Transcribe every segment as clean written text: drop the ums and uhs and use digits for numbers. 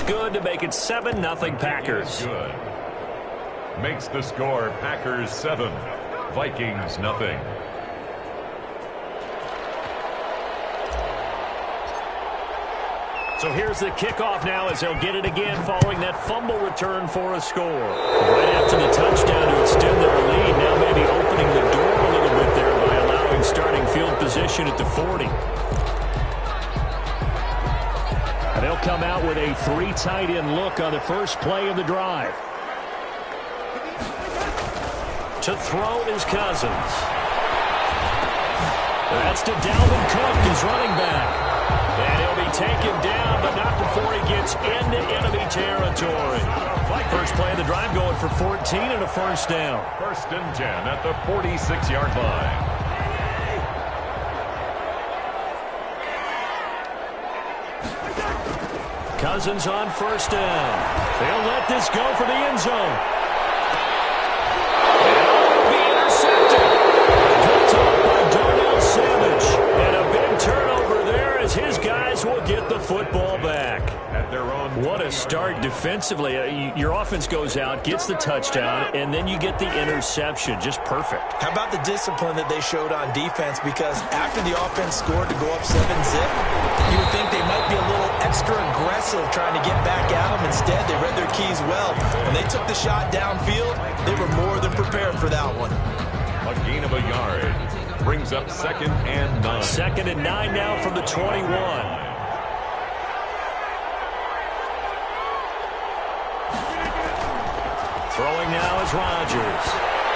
good to make it 7-0 Packers. Good. Makes the score Packers 7, Vikings nothing. So here's the kickoff now as they'll get it again following that fumble return for a score. Right after the touchdown to extend their lead, now maybe opening the door a little bit there by allowing starting field position at the 40. And they'll come out with a 3 tight end look on the first play of the drive. To throw is Cousins. That's to Dalvin Cook, his running back. And he'll be taken down, but not before he gets into enemy territory. First play of the drive going for 14 and a first down. 1st and 10 at the 46-yard line. Cousins on first down. They'll let this go for the end zone. And be intercepted. Picked off by Darnell Savage. And a big turnover there as his guys will get the football back. At their own. What a start defensively. Your offense goes out, gets the touchdown, and then you get the interception. Just perfect. How about the discipline that they showed on defense? Because after the offense scored to go up 7-0, you would think they might be a little extra aggressive trying to get back at them. Instead, they read their keys well. When they took the shot downfield, they were more than prepared for that one. A gain of a yard. Brings up 2nd and 9. 2nd and 9 now from the 21. Throwing now is Rodgers.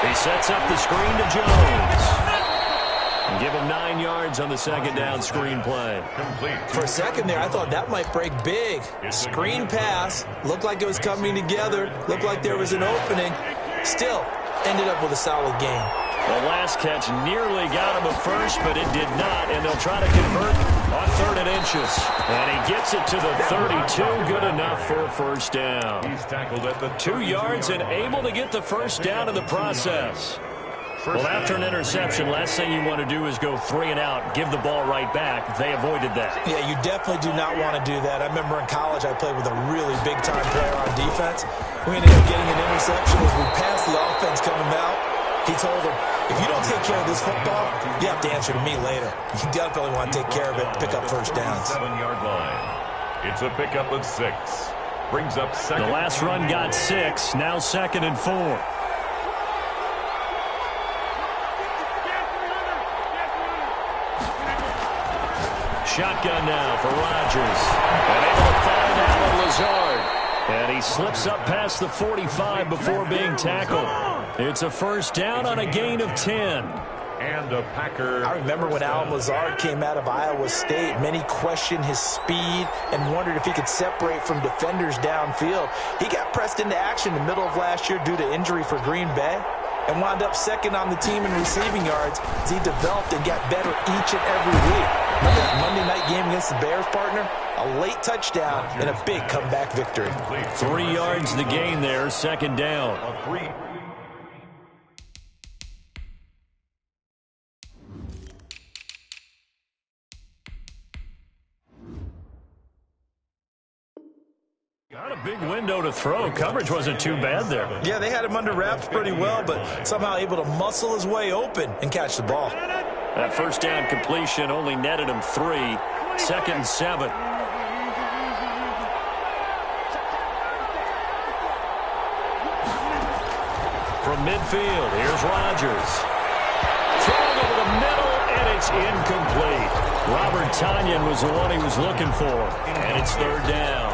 He sets up the screen to Jones. And give him 9 yards on the 2nd down screen play. Complete. For a second there, I thought that might break big. Screen pass. Looked like it was coming together. Looked like there was an opening. Still, ended up with a solid game. The last catch nearly got him a first, but it did not, and they'll try to convert on 3rd and inches. And he gets it to the 32, good enough for a first down. He's tackled at the 2 yards and able to get the first down in the process. Well, after an interception, last thing you want to do is go 3 and out, give the ball right back. They avoided that. Yeah, you definitely do not want to do that. I remember in college I played with a really big-time player on defense. We ended up getting an interception as we passed the offense coming out. He told him, if you don't take care of this football, you have to answer to me later. You definitely want to take care of it, pick up first downs. 7-yard line. It's a pickup of 6. Brings up 2nd. The last run got 6, now 2nd and 4. Shotgun now for Rodgers. And able to find Allen Lazard. And he slips up past the 45 before being tackled. It's a first down on a gain of 10. And a Packer. I remember when Allen Lazard came out of Iowa State, many questioned his speed and wondered if he could separate from defenders downfield. He got pressed into action in the middle of last year due to injury for Green Bay and wound up 2nd on the team in receiving yards as he developed and got better each and every week. Remember that Monday night game against the Bears, partner? A late touchdown and a big comeback victory. 3 yards the gain there, 2nd down. A 3. Got a big window to throw. Coverage wasn't too bad there. Yeah, they had him under wraps pretty well, but somehow able to muscle his way open and catch the ball. That first down completion only netted him 3. 2nd and 7. From midfield, here's Rodgers. Throwing over the middle, and it's incomplete. Robert Tonyan was the one he was looking for, and it's 3rd down.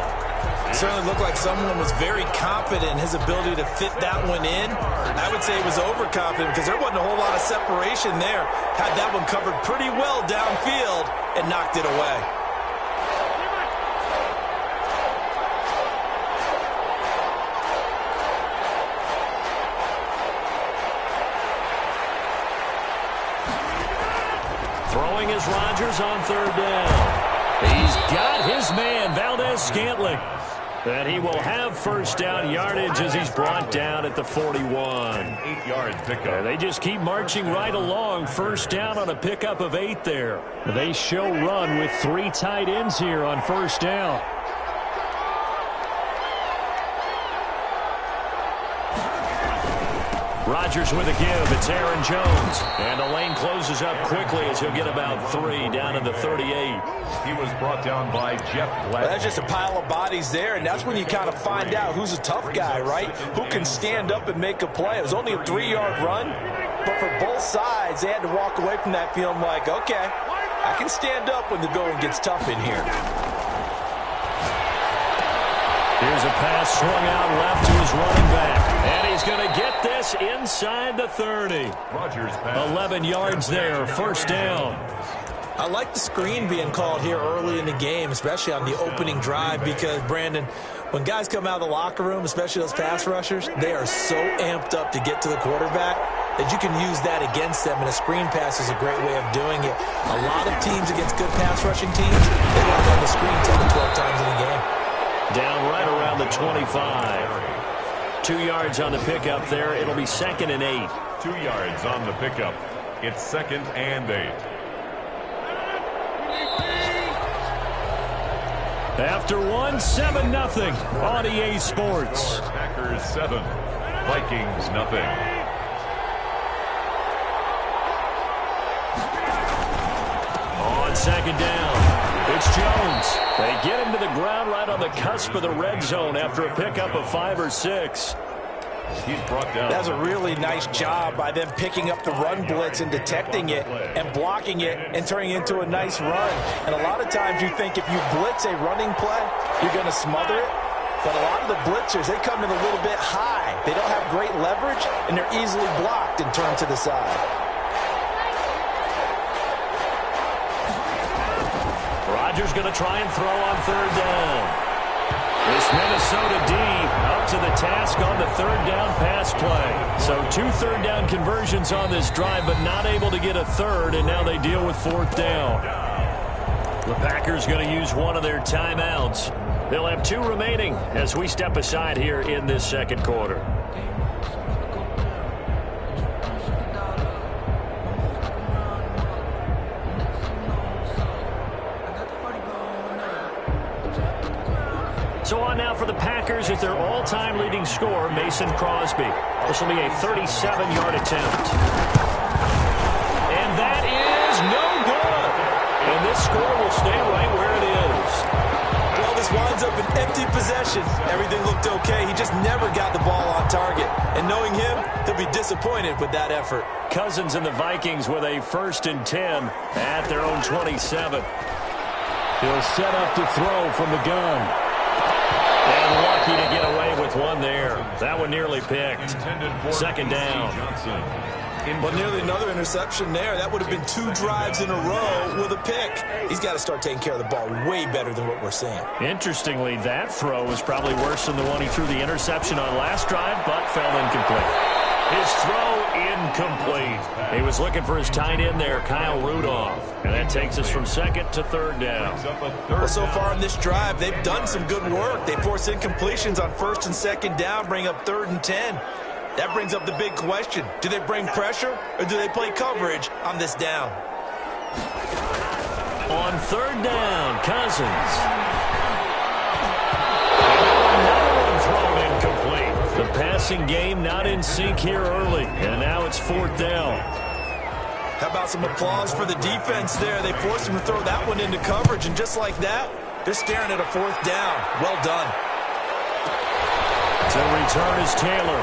Certainly looked like someone was very confident in his ability to fit that one in. I would say he was overconfident because there wasn't a whole lot of separation there. Had that one covered pretty well downfield and knocked it away. Throwing is Rodgers on 3rd down. He's got his man, Valdez-Scantling. And he will have first down yardage as he's brought down at the 41. 8-yard pickup. They just keep marching right along. First down on a pickup of 8 there. They show run with 3 tight ends here on first down. Rodgers with a give. It's Aaron Jones. And the lane closes up quickly as he'll get about 3 down to the 38. He was brought down by Jeff Gladney. Well, that's just a pile of bodies there, and that's when you kind of find out who's a tough guy, right? Who can stand up and make a play. It was only a 3-yard run, but for both sides, they had to walk away from that feeling like, okay, I can stand up when the going gets tough in here. Here's a pass swung out left to his running back. And he's going to get this inside the 30. Rodgers pass. 11 yards there, first down. I like the screen being called here early in the game, especially on the opening drive, because, Brandon, when guys come out of the locker room, especially those pass rushers, they are so amped up to get to the quarterback that you can use that against them, and a screen pass is a great way of doing it. A lot of teams against good pass rushing teams, they want to run the screen 10 to 12 times in a game. Down right around the 25. 2 yards on the pickup there. It'll be 2nd and 8. 2 yards on the pickup. It's 2nd and 8. After 7-0 on EA Sports. Packers 7, Vikings nothing. On 2nd down. It's Jones. They get him to the ground right on the cusp of the red zone after a pickup of 5 or 6. He's brought down. That's a really nice job by them picking up the run blitz and detecting it and blocking it and turning it into a nice run. And a lot of times you think if you blitz a running play, you're going to smother it. But a lot of the blitzers, they come in a little bit high. They don't have great leverage, and they're easily blocked and turned to the side. Rodgers going to try and throw on 3rd down. This Minnesota D up to the task on the 3rd down pass play. So 2 3rd down conversions on this drive, but not able to get a 3rd, and now they deal with 4th down. The Packers going to use one of their timeouts. They'll have 2 remaining as we step aside here in this 2nd quarter. So on now for the Packers is their all-time leading scorer, Mason Crosby. This will be a 37-yard attempt. And that is no good. And this score will stay right where it is. Well, this winds up an empty possession. Everything looked okay. He just never got the ball on target. And knowing him, he'll be disappointed with that effort. Cousins and the Vikings with a 1st and 10 at their own 27. He'll set up to throw from the gun. And lucky to get away with one there. That one nearly picked. 2nd down. But nearly another interception there. That would have been 2 drives in a row with a pick. He's got to start taking care of the ball way better than what we're seeing. Interestingly, that throw was probably worse than the one he threw the interception on last drive, but fell incomplete. His throw incomplete. He was looking for his tight end there, Kyle Rudolph. And that takes us from 2nd to 3rd down. Well, so far in this drive, they've done some good work. They force incompletions on 1st and 2nd down, bring up 3rd and 10. That brings up the big question. Do they bring pressure or do they play coverage on this down? On 3rd down, Cousins. The passing game not in sync here early, and now it's 4th down. How about some applause for the defense there? They forced him to throw that one into coverage, and just like that, they're staring at a 4th down. Well done. To return is Taylor.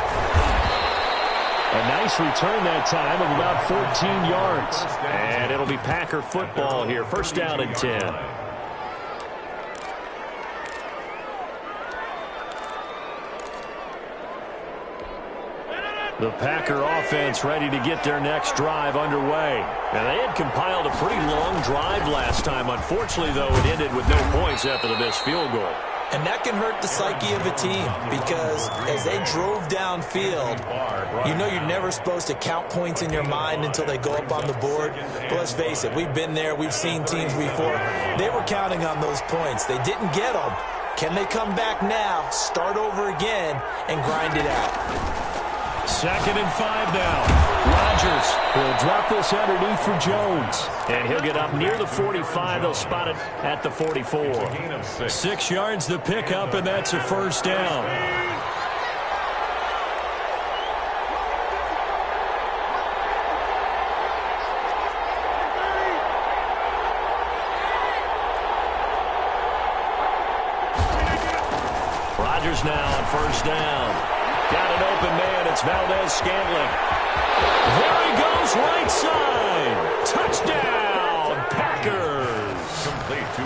A nice return that time of about 14 yards. And it'll be Packer football here. 1st down and 10. The Packer offense ready to get their next drive underway. Now, they had compiled a pretty long drive last time. Unfortunately, though, it ended with no points after the missed field goal. And that can hurt the psyche of a team because as they drove downfield, you know you're never supposed to count points in your mind until they go up on the board. But let's face it, we've been there. We've seen teams before. They were counting on those points. They didn't get them. Can they come back now, start over again, and grind it out? 2nd and 5 now. Rodgers will drop this underneath for Jones. And he'll get up near the 45. They'll spot it at the 44. 6 yards the pickup, and that's a 1st down. Rodgers now on first down. Got an open man. It's Valdez-Scantling. There he goes, right side. Touchdown, Packers. Complete to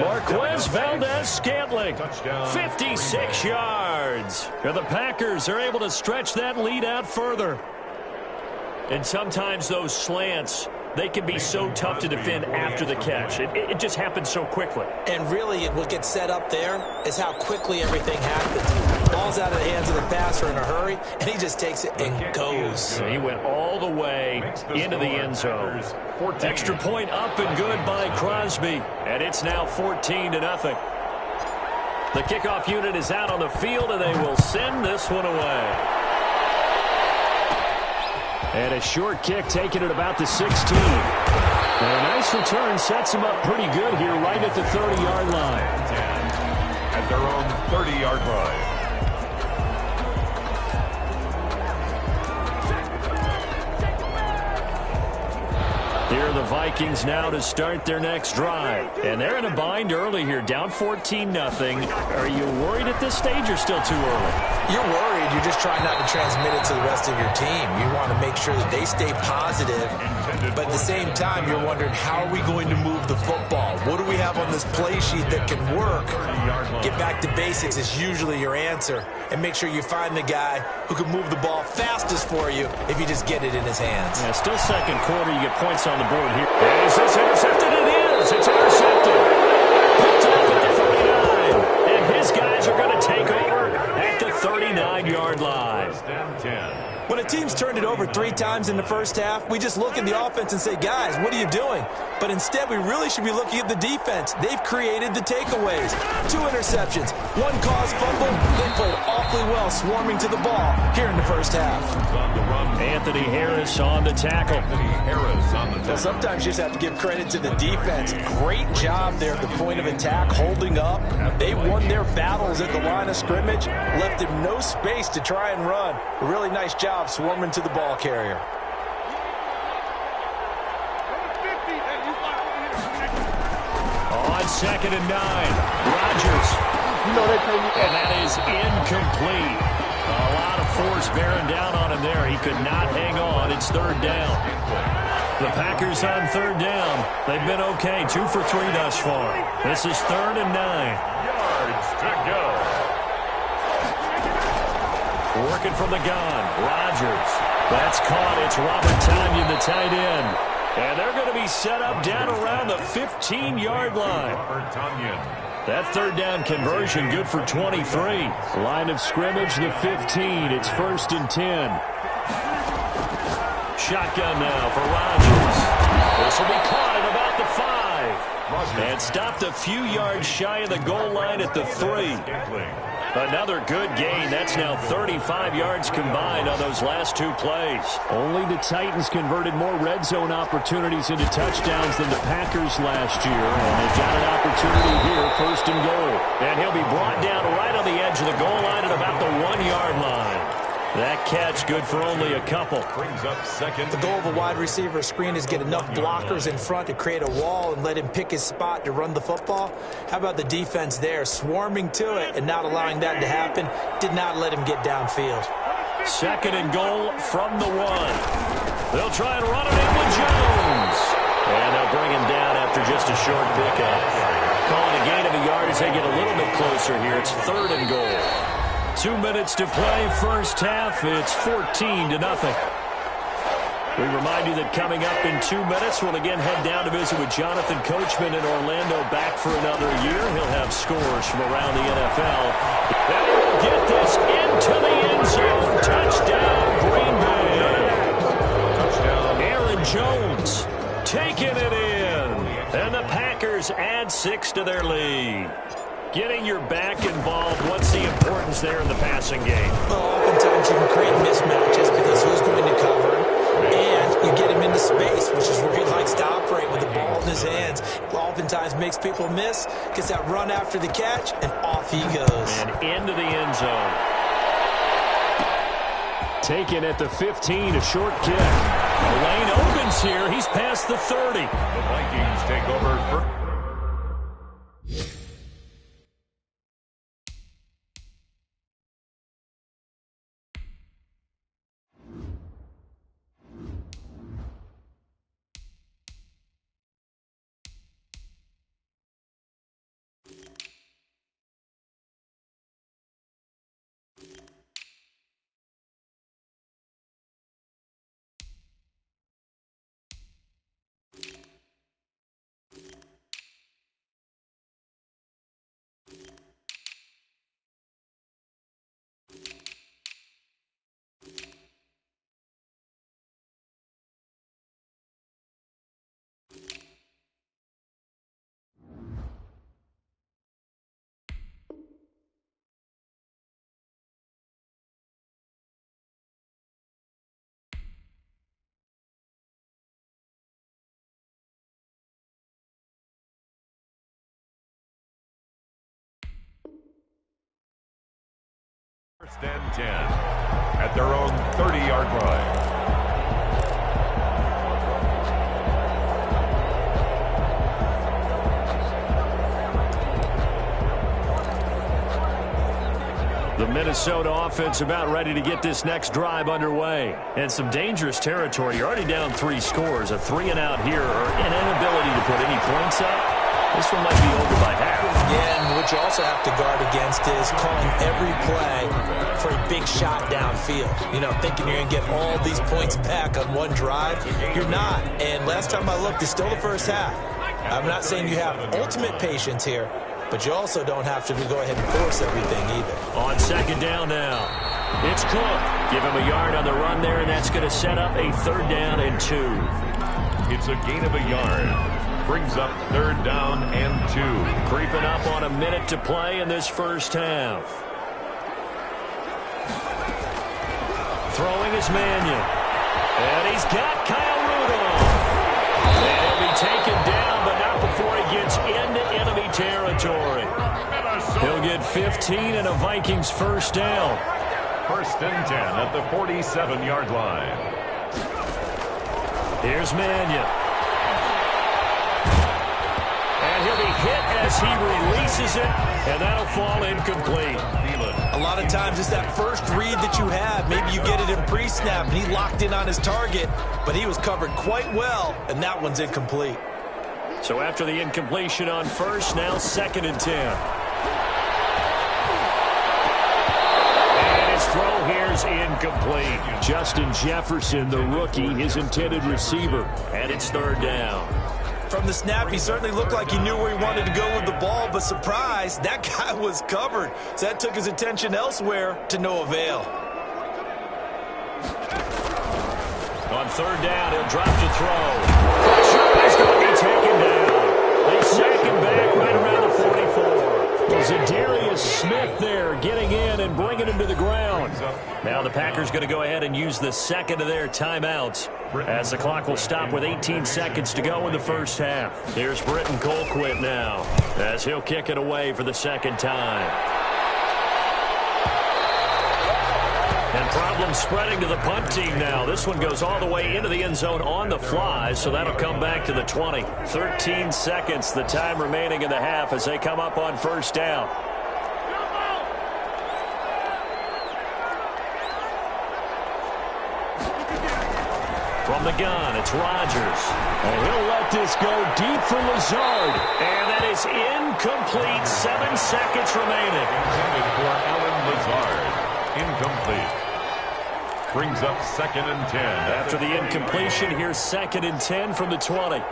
Marquez Valdez-Scantling. Touchdown. 56 yards. And the Packers are able to stretch that lead out further. And sometimes those slants, they can be so tough to defend after the catch. It just happens so quickly. And really, what gets set up there is how quickly everything happens. Ball's out of the hands of the passer in a hurry, and he just takes it and goes. He went all the way into the end zone. Extra point up and good by Crosby. And it's now 14-0. The kickoff unit is out on the field, and they will send this one away. And a short kick taken at about the 16. And a nice return sets him up pretty good here right at the 30-yard line. At their own 30-yard line. Here are the Vikings now to start their next drive. And they're in a bind early here, down 14-0. Are you worried at this stage or still too early? You're worried. You're just trying not to transmit it to the rest of your team. You want to make sure that they stay positive. But at the same time, you're wondering, how are we going to move the football? What do we have on this play sheet that can work? Get back to basics is usually your answer. And make sure you find the guy who can move the ball fastest for you if you just get it in his hands. Yeah, still second quarter. You get points on the board here. And is this intercepted? It is. It's intercepted. Picked off at the 39. And his guys are going to take over at the 39-yard line. When a team's turned it over 3 times in the first half, we just look at the offense and say, guys, what are you doing? But instead, we really should be looking at the defense. They've created the takeaways. 2 interceptions, 1 caused fumble. They played awfully well swarming to the ball here in the first half. Anthony Harris on the tackle. Well, sometimes you just have to give credit to the defense. Great job there at the point of attack, holding up. They won their battles at the line of scrimmage, left him no space to try and run. A really nice job swarming to the ball carrier. On 2nd and 9, Rodgers. And that is incomplete. A lot of force bearing down on him there. He could not hang on. It's 3rd down. The Packers on 3rd down. They've been okay. 2 for 3 thus far. This is 3rd and 9. Yards to go. Working from the gun. Rodgers. That's caught. It's Robert Tonyan, the tight end. And they're going to be set up down around the 15-yard line. Robert Tonyan. That 3rd down conversion good for 23. Line of scrimmage, the 15. It's 1st and 10. Shotgun now for Rodgers. This will be caught at about the 5. And stopped a few yards shy of the goal line at the 3. Another good gain. That's now 35 yards combined on those last 2 plays. Only the Titans converted more red zone opportunities into touchdowns than the Packers last year. And they've got an opportunity here, 1st and goal. And he'll be brought down right on the edge of the goal line at about the 1-yard line. That catch good for only a couple. Brings up 2nd. The goal of a wide receiver screen is get enough blockers in front to create a wall and let him pick his spot to run the football. How about the defense there, swarming to it and not allowing that to happen? Did not let him get downfield. 2nd and goal from the 1. They'll try and run it in with Jones. And they'll bring him down after just a short pickup. Calling a gain of a yard as they get a little bit closer here. It's 3rd and goal. 2 minutes to play, first half. It's 14-0. We remind you that coming up in 2 minutes, we'll again head down to visit with Jonathan Coachman in Orlando, back for another year. He'll have scores from around the NFL. And he'll get this into the end zone. Touchdown, Green Bay. Touchdown. Aaron Jones taking it in. And the Packers add 6 to their lead. Getting your back involved, what's the importance there in the passing game? Well, oftentimes you can create mismatches because who's going to cover him, and you get him into space, which is where he likes to operate with the ball in his hands. Oftentimes makes people miss, gets that run after the catch, and off he goes. And into the end zone. Taken at the 15, a short kick. The lane opens here. He's past the 30. The Vikings take over first. and 10 at their own 30-yard line. The Minnesota offense about ready to get this next drive underway. And some dangerous territory. You're already down 3 scores. A 3-and-out here or an inability to put any points up. This one might be over by half. Yeah, and what you also have to guard against is calling every play for a big shot downfield. You know, thinking you're going to get all these points back on one drive. You're not. And last time I looked, it's still the first half. I'm not saying you have ultimate patience here, but you also don't have to go ahead and force everything either. On second down now, it's Cook. Give him a yard on the run there, and that's going to set up a 3rd down and 2. It's a gain of a yard. Brings up 3rd down and 2. Creeping up on a minute to play in this first half. Throwing is Mannion. And he's got Kyle Rudolph. And he'll be taken down, but not before he gets into enemy territory. He'll get 15 and a Vikings 1st down. 1st and 10 at the 47-yard line. Here's Mannion. And he'll be hit as he releases it, and that'll fall incomplete. A lot of times it's that first read that you have. Maybe you get it in pre-snap, and he locked in on his target, but he was covered quite well, and that one's incomplete. So after the incompletion on first, now 2nd and 10. And his throw here's incomplete. Justin Jefferson, the rookie, his intended receiver, and it's 3rd down. From the snap, he certainly looked like he knew where he wanted to go with the ball, but surprise, that guy was covered. So that took his attention elsewhere to no avail. On 3rd down, he'll drop to throw. Pressure is going to be taken down. They sack him back right around the 44. Zadarius Smith there getting in and bringing him to the ground. Now the Packers going to go ahead and use the 2nd of their timeouts as the clock will stop with 18 seconds to go in the first half. Here's Britton Colquitt now as he'll kick it away for the 2nd time. And problems spreading to the punt team now. This one goes all the way into the end zone on the fly, so that'll come back to the 20. 13 seconds, the time remaining in the half as they come up on 1st down. From the gun, it's Rodgers. And he'll let this go deep for Lazard. And that is incomplete. 7 seconds remaining. Intended for Alan Lazard. Incomplete. Brings up 2nd and 10. After the incompletion, here's 2nd and 10 from the 20.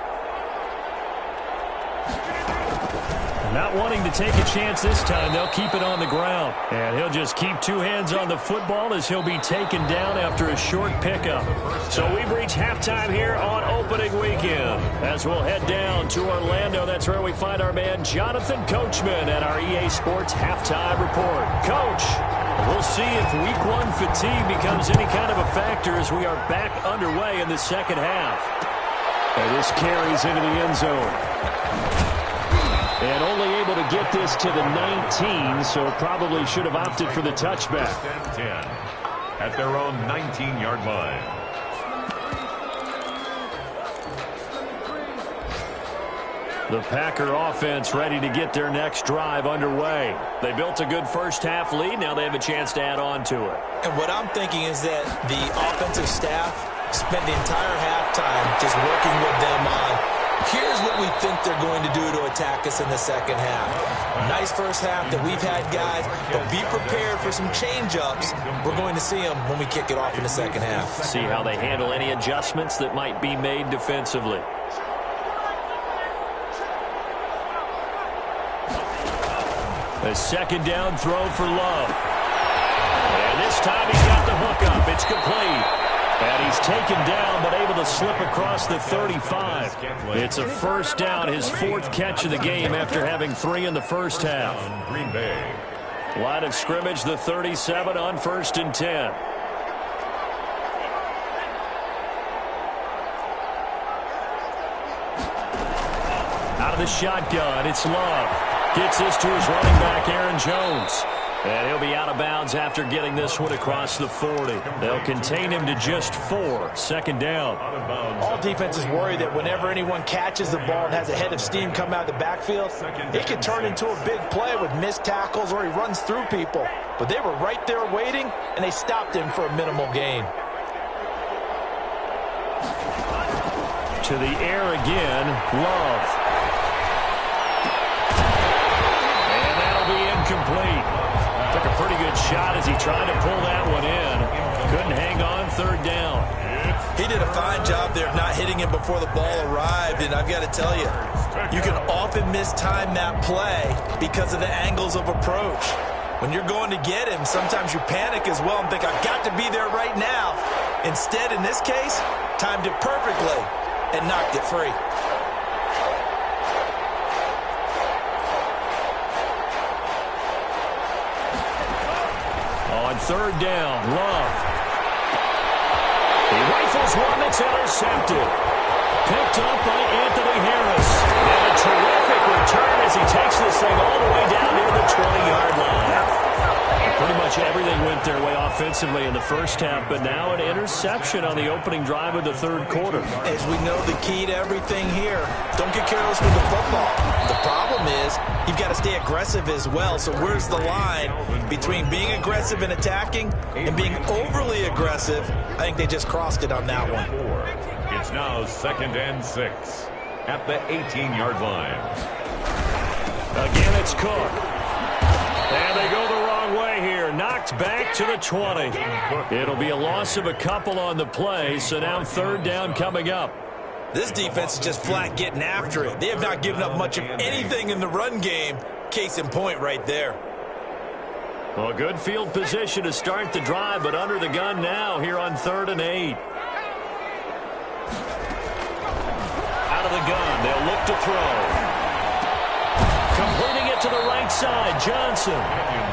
Not wanting to take a chance this time, they'll keep it on the ground. And he'll just keep 2 hands on the football as he'll be taken down after a short pickup. So we've reached halftime here on opening weekend. As we'll head down to Orlando, that's where we find our man Jonathan Coachman at our EA Sports Halftime Report. Coach, we'll see if Week 1 fatigue becomes any kind of a factor as we are back underway in the 2nd half. And this carries into the end zone. And only able to get this to the 19, so probably should have opted for the touchback. 10 at their own 19-yard line. The Packer offense ready to get their next drive underway. They built a good first half lead. Now they have a chance to add on to it. And what I'm thinking is that the offensive staff spent the entire halftime just working with them on, here's what we think they're going to do to attack us in the 2nd half. Nice first half that we've had, guys, but be prepared for some change-ups. We're going to see them when we kick it off in the 2nd half. See how they handle any adjustments that might be made defensively. A 2nd down throw for Love. And this time he's got the hook up. It's complete. And he's taken down, but able to slip across the 35. It's a 1st down, his 4th catch of the game after having 3 in the first half. Green Bay. Line of scrimmage, the 37 on 1st and 10. Out of the shotgun, it's Love. Gets this to his running back, Aaron Jones. And he'll be out of bounds after getting this one across the 40. They'll contain him to just 4. Second down. All defenses worry that whenever anyone catches the ball and has a head of steam come out of the backfield, it can turn into a big play with missed tackles or he runs through people. But they were right there waiting, and they stopped him for a minimal gain. To the air again, Love. And that'll be incomplete. Took a pretty good shot as he tried to pull that one in. Couldn't hang on. Third down. He did a fine job there of not hitting him before the ball arrived, and I've got to tell you, you can often mistime that play because of the angles of approach. When you're going to get him, sometimes you panic as well and think, I've got to be there right now. Instead, in this case, timed it perfectly and knocked it free. On third down, Love. He rifles one that's intercepted. Picked up by Anthony Harris. And a terrific return as he takes this thing all the way down near the 20-yard line. Pretty much everything went their way offensively in the first half, but now an interception on the opening drive of the third quarter. As we know, the key to everything here, don't get careless with the football. The problem is you've got to stay aggressive as well. So where's the line between being aggressive and attacking and being overly aggressive? I think they just crossed it on that one. It's now 2nd and 6 at the 18-yard line. Again, it's Cook. And they go the wrong way here. Knocked back to the 20. It'll be a loss of a couple on the play, so now third down coming up. This defense is just flat getting after it. They have not given up much of anything in the run game. Case in point right there. Well, good field position to start the drive, but under the gun now here on 3rd and 8. Out of the gun, they'll look to throw. Completing it to the right side, Johnson.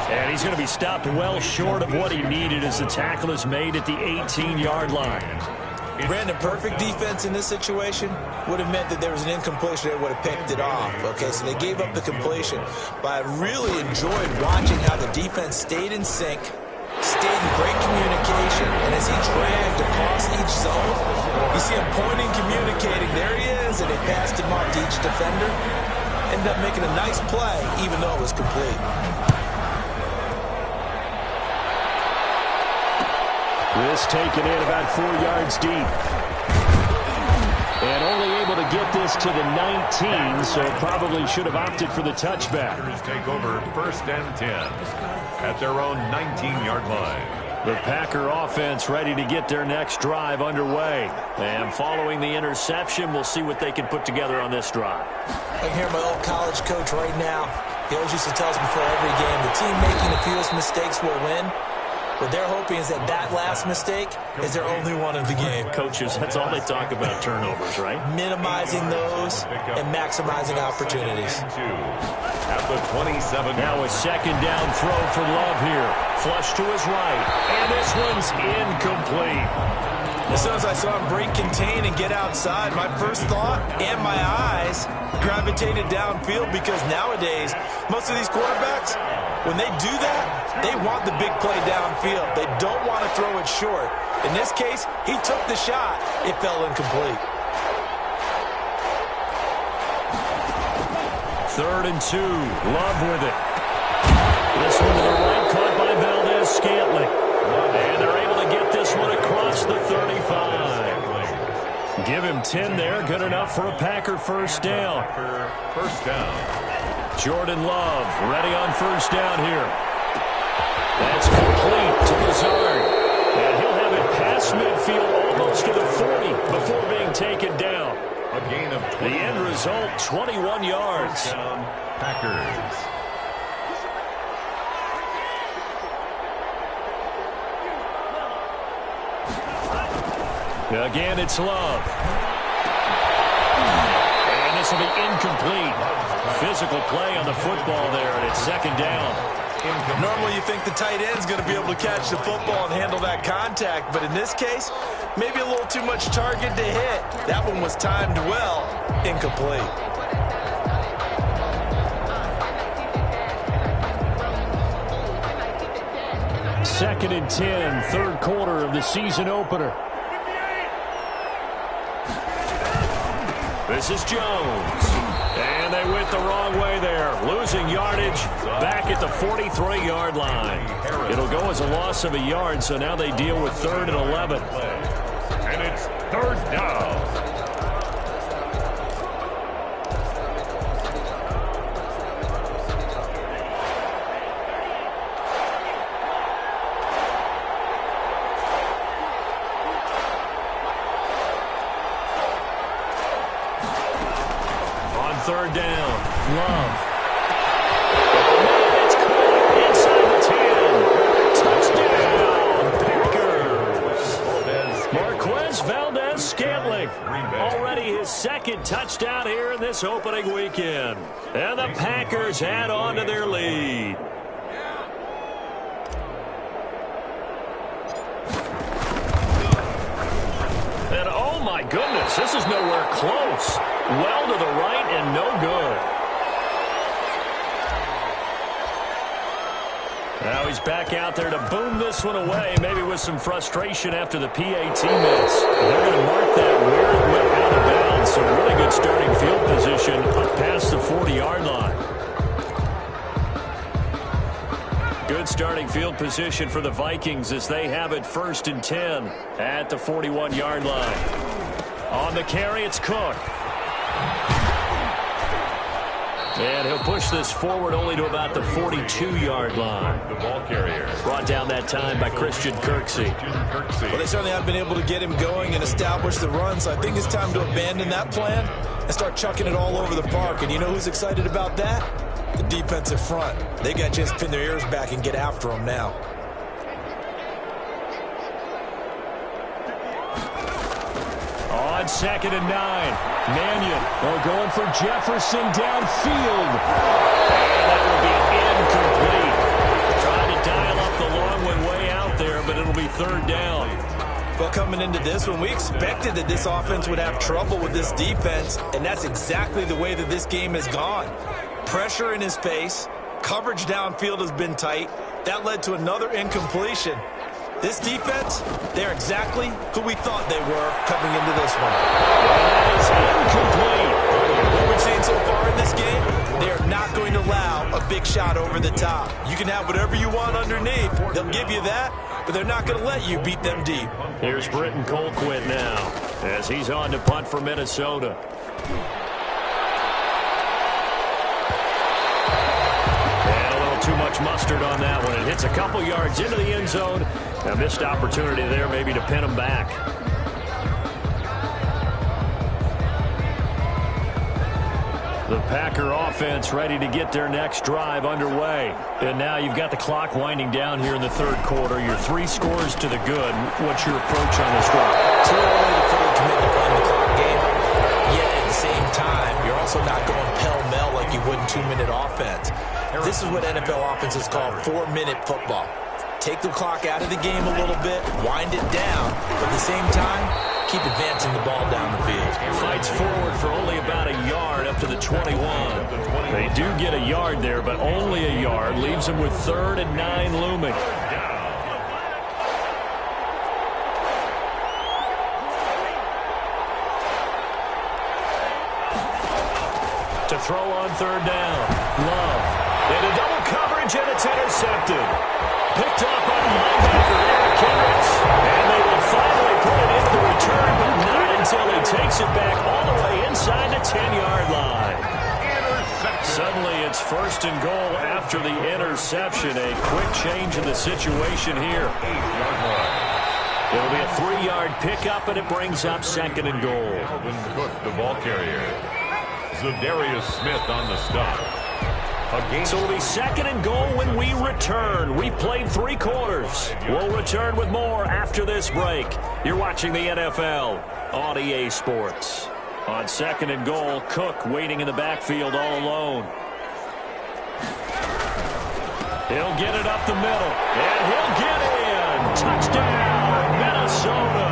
And he's going to be stopped well short of what he needed as the tackle is made at the 18-yard line. Brandon, perfect defense in this situation would have meant that there was an incompletion that would have picked it off. Okay, so they gave up the completion. But I really enjoyed watching how the defense stayed in sync, stayed in great communication, and as he dragged across each zone, you see him pointing, communicating. There he is, and they passed him off to each defender. Ended up making a nice play, even though it was complete. This taken in about 4 yards deep. And only able to get this to the 19, so probably should have opted for the touchback. Take over 1st and 10 at their own 19-yard line. The Packer offense ready to get their next drive underway. And following the interception, we'll see what they can put together on this drive. I can hear my old college coach right now. He always used to tell us before every game, the team making the fewest mistakes will win. What they're hoping is that that last mistake is their only one of the game. Coaches, that's all they talk about, turnovers, right? Minimizing those and maximizing opportunities. At the 27. Now a second down throw for Love here. Flush to his right. And this one's incomplete. As soon as I saw him break contain and get outside, my first thought and my eyes gravitated downfield because nowadays, most of these quarterbacks, when they do that, they want the big play downfield. They don't want to throw it short. In this case, he took the shot. It fell incomplete. 3rd and 2. Love with it. This one to the right, caught by Valdez-Scantling. And they're able to get this one across the 35. Give him 10 there. Good enough for a Packer first down. First down. Jordan Love ready on first down here. That's complete to Lazard. And he'll have it past midfield almost to the 40 before being taken down. A gain of 20. The end result, 21 yards. Down, Packers. Again, it's Love. And this will be incomplete. Physical play on the football there, and it's second down. Normally you think the tight end's going to be able to catch the football and handle that contact, but in this case, maybe a little too much target to hit. That one was timed well. Incomplete. 2nd and 10, third quarter of the season opener. This is Jones. And they went the wrong way there. Losing yardage back at the 43-yard line. It'll go as a loss of a yard, so now they deal with 3rd and 11. And it's 3rd down. On 3rd down, Love. It's caught inside the 10. Touchdown, Packers. Marquez Valdez-Scantling. Already his 2nd touchdown here in this opening weekend. And the Packers add on to their lead. And oh my goodness, this is nowhere close. Well to the right and no good. Now he's back out there to boom this one away, maybe with some frustration after the PAT miss. They're going to mark that where it went out of bounds. So really good starting field position up past the 40-yard line. Good starting field position for the Vikings as they have it 1st and 10 at the 41-yard line. On the carry, it's Cook. And he'll push this forward only to about the 42-yard line. The ball carrier. Brought down that time by Christian Kirksey. Well, they certainly have been able to get him going and establish the run, so I think it's time to abandon that plan and start chucking it all over the park. And you know who's excited about that? The defensive front. They got to just pin their ears back and get after him now. On 2nd and 9, Mannion going for Jefferson downfield. And that will be incomplete. Trying to dial up the long one way out there, but it'll be 3rd down. Well, coming into this one, we expected that this offense would have trouble with this defense, and that's exactly the way that this game has gone. Pressure in his face, coverage downfield has been tight. That led to another incompletion. This defense, they're exactly who we thought they were coming into this one. That is incomplete. What we've seen so far in this game, they are not going to allow a big shot over the top. You can have whatever you want underneath. They'll give you that, but they're not going to let you beat them deep. Here's Britton Colquitt now as he's on to punt for Minnesota. Too much mustard on that one. It hits a couple yards into the end zone. A missed opportunity there maybe to pin him back. The Packer offense ready to get their next drive underway. And now you've got the clock winding down here in the 3rd quarter. Your 3 scores to the good. What's your approach on this drive? Too early to fully commit to playing the clock game. Yet at the same time, you're also not going pell-mell like you would in 2-minute offense. This is what NFL offenses call 4-minute football. Take the clock out of the game a little bit, wind it down, but at the same time, keep advancing the ball down the field. Fights forward for only about a yard up to the 21. They do get a yard there, but only a yard. Leaves them with 3rd and 9 looming. To throw on 3rd down. Love. Into double coverage, and it's intercepted. Picked up on linebacker Eric Kendricks. And they will finally put it into the return, but not until he takes it back all the way inside the 10-yard line. Suddenly it's 1st and goal after the interception. A quick change in the situation here. It'll be a 3-yard pickup, and it brings up 2nd and goal. Cook, the ball carrier. Zadarius Smith on the stop. So it'll be 2nd and goal when we return. We've played 3 quarters. We'll return with more after this break. You're watching the NFL on Ayeeee Sports. On 2nd and goal, Cook waiting in the backfield all alone. He'll get it up the middle, and he'll get in. Touchdown, Minnesota.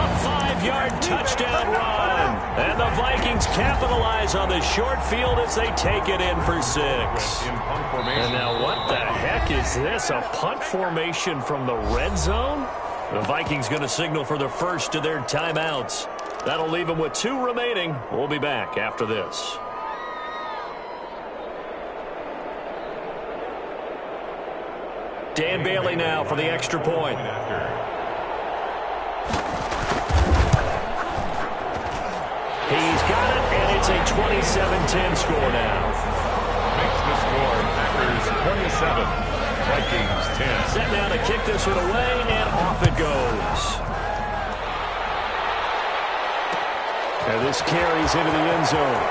A 5-yard touchdown run. And the Vikings capitalize on the short field as they take it in for 6. And now what the heck is this? A punt formation from the red zone? The Vikings going to signal for the first of their timeouts. That'll leave them with 2 remaining. We'll be back after this. Dan Bailey now for the extra point. He's got it, and it's a 27-10 score now. Makes the score Packers 27, Vikings 10. Set now to kick this one away, and off it goes. And this carries into the end zone.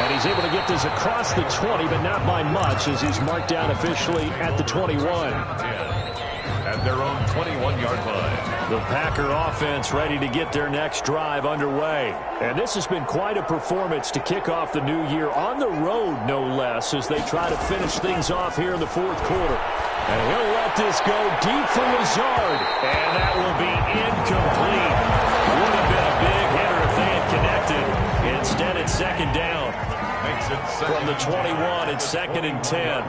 And he's able to get this across the 20, but not by much, as he's marked down officially at the 21. At their own 21-yard line. The Packer offense ready to get their next drive underway. And this has been quite a performance to kick off the new year on the road, no less, as they try to finish things off here in the 4th quarter. And he'll let this go deep for Lazard. And that will be incomplete. Would have been a big hitter if they had connected. Instead, it's 2nd down. Makes it from the 21, it's 2nd and 10.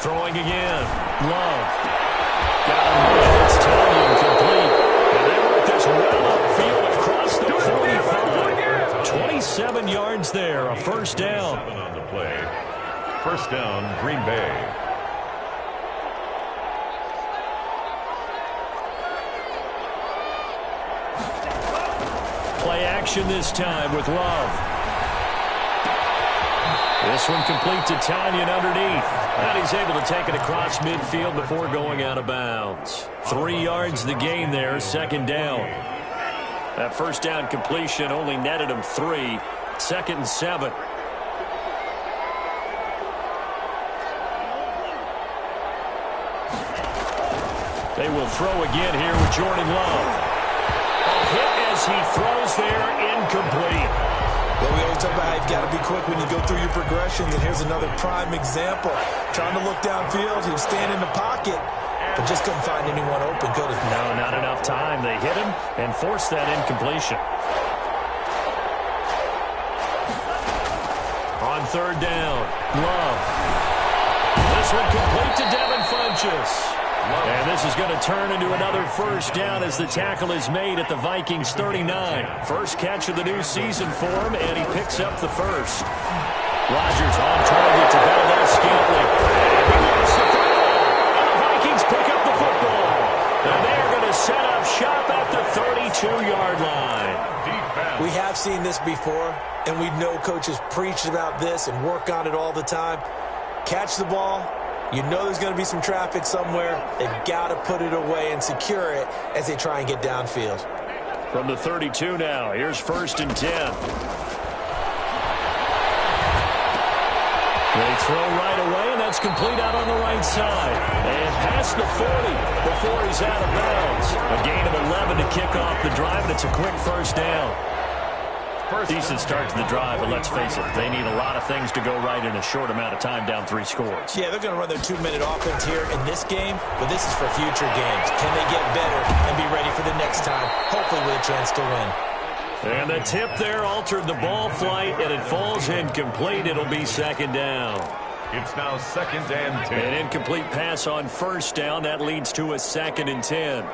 Throwing again. Love. Got him right. It's totally incomplete. And they work this well upfield across the 45. 27 yards there. A first down. On the play. First down, Green Bay. Play action this time with Love. This one complete to Tanyan underneath. And he's able to take it across midfield before going out of bounds. 3 yards the gain there, 2nd down. That first down completion only netted him 3. 2nd and 7. They will throw again here with Jordan Love. A hit as he throws there, incomplete. Well, we always talk about how you've got to be quick when you go through your progressions, and here's another prime example. Trying to look downfield, he was standing in the pocket, but just couldn't find anyone open, could he? No, not enough time. They hit him and forced that incompletion. On 3rd down, Love. This one complete to Devin Funchess. And this is going to turn into another first down as the tackle is made at the Vikings 39. First catch of the new season for him, and he picks up the first. Rodgers on target to Valdez-Scantling. And he lost the football. And the Vikings pick up the football. And they're going to set up shop at the 32-yard line. We have seen this before, and we know coaches preach about this and work on it all the time. Catch the ball. You know there's going to be some traffic somewhere. They've got to put it away and secure it as they try and get downfield. From the 32 now, here's 1st and 10. They throw right away, and that's complete out on the right side. And past the 40 before he's out of bounds. A gain of 11 to kick off the drive, and it's a quick first down. Decent start to the drive, but let's face it, they need a lot of things to go right in a short amount of time down 3 scores. Yeah, they're going to run their 2-minute offense here in this game, but this is for future games. Can they get better and be ready for the next time, hopefully with a chance to win? And the tip there altered the ball flight, and it falls incomplete. It'll be 2nd down. It's now 2nd and 10. An incomplete pass on 1st down. That leads to a 2nd and 10.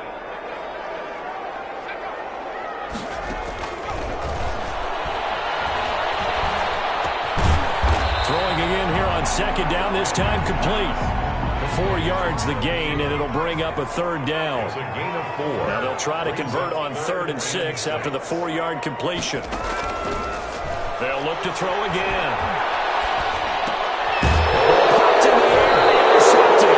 Throwing again here on 2nd down, this time complete. 4 yards the gain, and it'll bring up a 3rd down. It's a gain of 4. Now they'll try to convert on 3rd and 6 after the 4-yard completion. They'll look to throw again. Popped in the air, intercepted.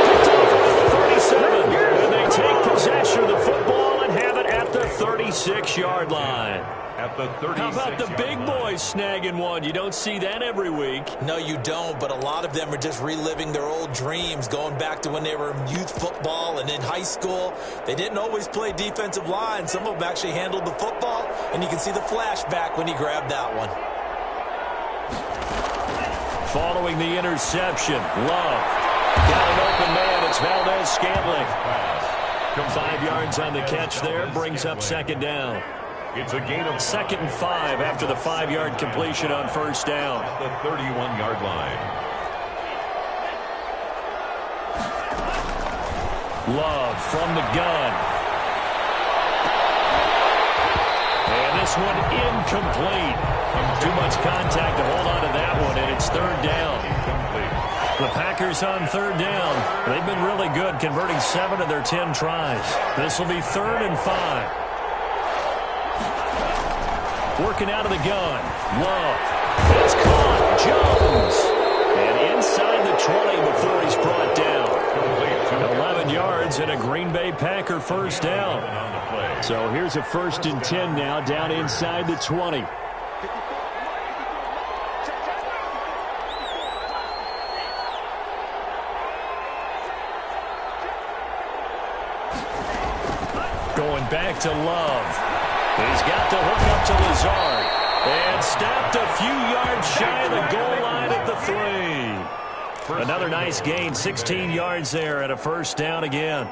Picked off at the 37. And they take possession of the football and have it at the 36-yard line. At the 36. How about the big boys snagging one? You don't see that every week. No, you don't, but a lot of them are just reliving their old dreams, going back to when they were in youth football and in high school. They didn't always play defensive line. Some of them actually handled the football, and you can see the flashback when he grabbed that one. Following the interception, Love got an open man at It's Valdez-Scantling. 5 yards on the catch there, brings up second down. It's a gain of 2nd and 5 after the 5-yard completion on first down. At the 31-yard line. Love from the gun. And this one incomplete. Too much contact to hold on to that one, and it's 3rd down. The Packers on 3rd down. They've been really good, converting 7 of their 10 tries. This will be 3rd and 5. Working out of the gun. Love. It's caught. Jones. And inside the 20 before he's brought down. 11 yards and a Green Bay Packer first down. So here's a 1st and 10 now, down inside the 20. Going back to Love. He's got the hook up to Lazard. And stopped a few yards shy of the goal line at the 3. Another nice gain, 16 yards there and a first down again.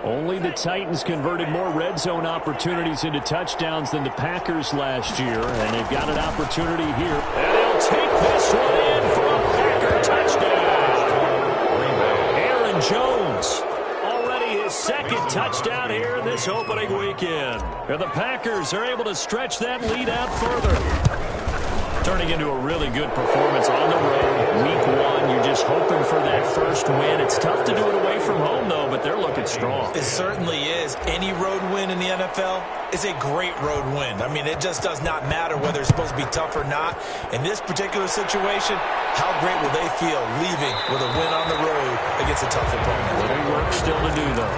Only the Titans converted more red zone opportunities into touchdowns than the Packers last year, and they've got an opportunity here. And they'll take this one in for a Packer touchdown. Aaron Jones, already his 2nd touchdown here in this opening weekend. And the Packers are able to stretch that lead out further. Turning into a really good performance on the road. Week 1, you're just hoping for that first win. It's tough to do it away from home, though, but they're looking strong. It certainly is. Any road win in the NFL is a great road win. I mean, it just does not matter whether it's supposed to be tough or not. In this particular situation, how great will they feel leaving with a win on the road against a tough opponent? Little work still to do, though.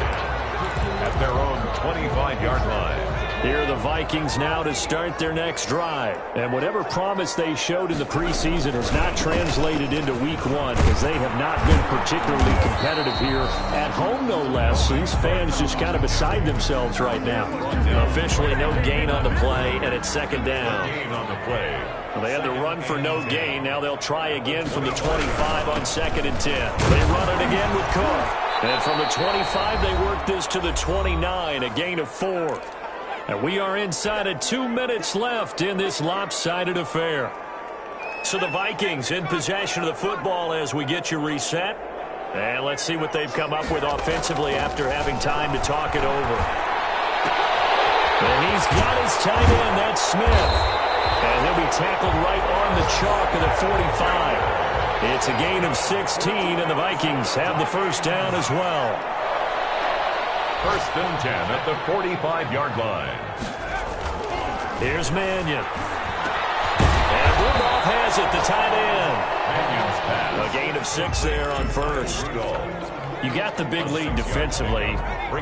At their own 25-yard line. Here are the Vikings now to start their next drive. And whatever promise they showed in the preseason has not translated into week 1 because they have not been particularly competitive here at home, no less. So these fans just kind of beside themselves right now. Officially no gain on the play, and it's 2nd down. Well, they had the run for no gain. Now they'll try again from the 25 on 2nd and 10. They run it again with Cook. And from the 25, they work this to the 29, a gain of 4. And we are inside of 2 minutes left in this lopsided affair. So the Vikings in possession of the football as we get you reset. And let's see what they've come up with offensively after having time to talk it over. And he's got his tight end, that's Smith. And he'll be tackled right on the chalk of the 45. It's a gain of 16, and the Vikings have the first down as well. 1st and 10 at the 45-yard line. Here's Mannion. And Rudolph has it, the tight end. Mannion's pass. A gain of 6 there on first. You got the big lead defensively.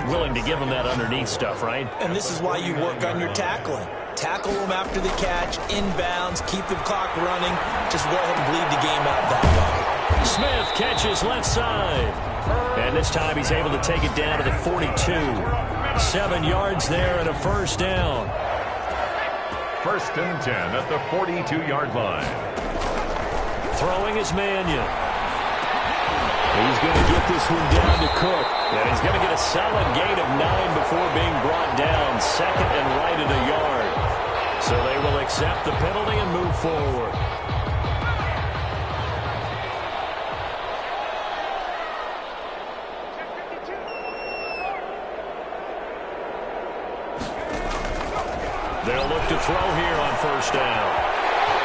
Willing to give them that underneath stuff, right? And this is why you work on your tackling. Tackle them after the catch, inbounds, keep the clock running. Just go ahead and bleed the game out that way. Smith catches left side. And this time he's able to take it down to the 42. 7 yards there and a first down. 1st and 10 at the 42-yard line. Throwing is Mannion. He's going to get this one down to Cook. And he's going to get a solid gain of 9 before being brought down. 2nd and right at a yard. So they will accept the penalty and move forward. They'll look to throw here on first down.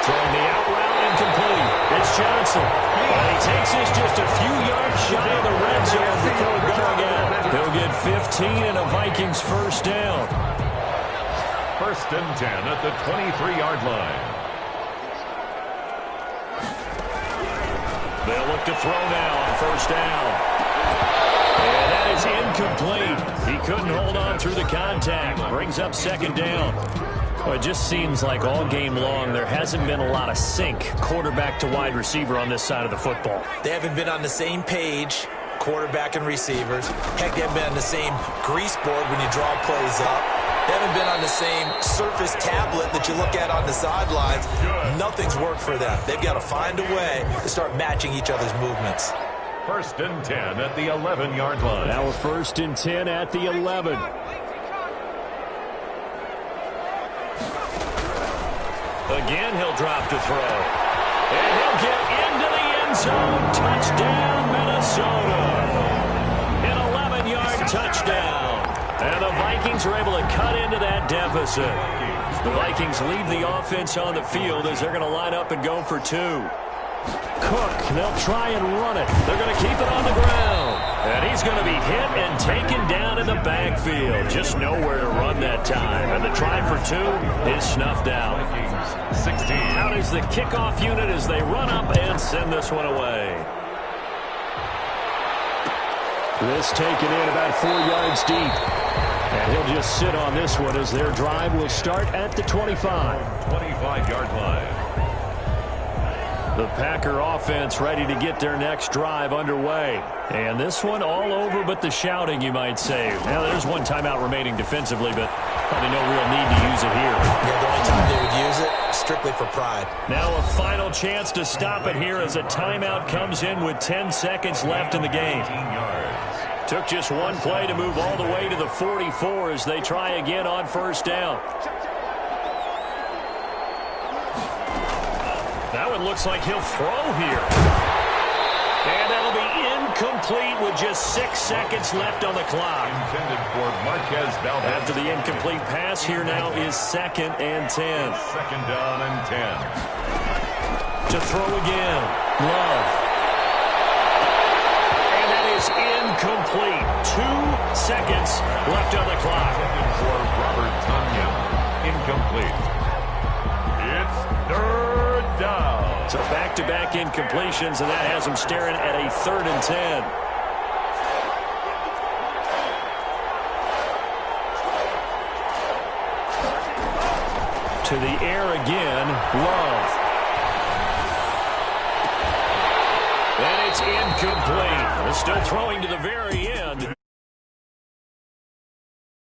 Throwing the out route incomplete. It's Johnson. And he takes this just a few yards shy of the red zone before going out. He'll get 15 and a Vikings first down. 1st and 10 at the 23-yard line. They'll look to throw now on first down. And that is incomplete. He couldn't hold on through the contact. Brings up 2nd down. Well, it just seems like all game long there hasn't been a lot of sync quarterback to wide receiver on this side of the football. They haven't been on the same page. quarterback and receivers. Heck, they haven't been on the same grease board when you draw plays up. They haven't been on the same surface tablet that you look at on the sidelines. Nothing's worked for them. They've got to find a way to start matching each other's movements. 1st and 10 at the 11-yard line. Now a 1st and 10 at the 11. Again, he'll drop to throw. And he'll get into the end zone. Touchdown, Minnesota. An 11-yard touchdown. And the Vikings are able to cut into that deficit. The Vikings leave the offense on the field as they're going to line up and go for 2. Cook, they'll try and run it. They're going to keep it on the ground. And he's going to be hit and taken down in the backfield. Just nowhere to run that time. And the try for 2 is snuffed out. 16. Out is the kickoff unit as they run up and send this one away. This taken in about 4 yards deep. And he'll just sit on this one as their drive will start at the 25. 25-yard line. The Packer offense ready to get their next drive underway. And this one all over but the shouting, you might say. Now, there's one timeout remaining defensively, but probably no real need to use it here. Yeah, the only time they would use it, strictly for pride. Now a final chance to stop it here as a timeout comes in with 10 seconds left in the game. 18 yards. Took just one play to move all the way to the 44 as they try again on 1st down. That one looks like he'll throw here. And that'll be incomplete with just 6 seconds left on the clock. Intended for Marquez Valdez. After the incomplete pass, here now is 2nd and 10. 2nd down and 10. To throw again. Love. And that is incomplete. 2 seconds left on the clock. Intended for Robert Tonyan. Incomplete. It's 3rd down. So back-to-back incompletions, and that has him staring at a 3rd and 10. To the air again, Love. And it's incomplete. They're still throwing to the very end.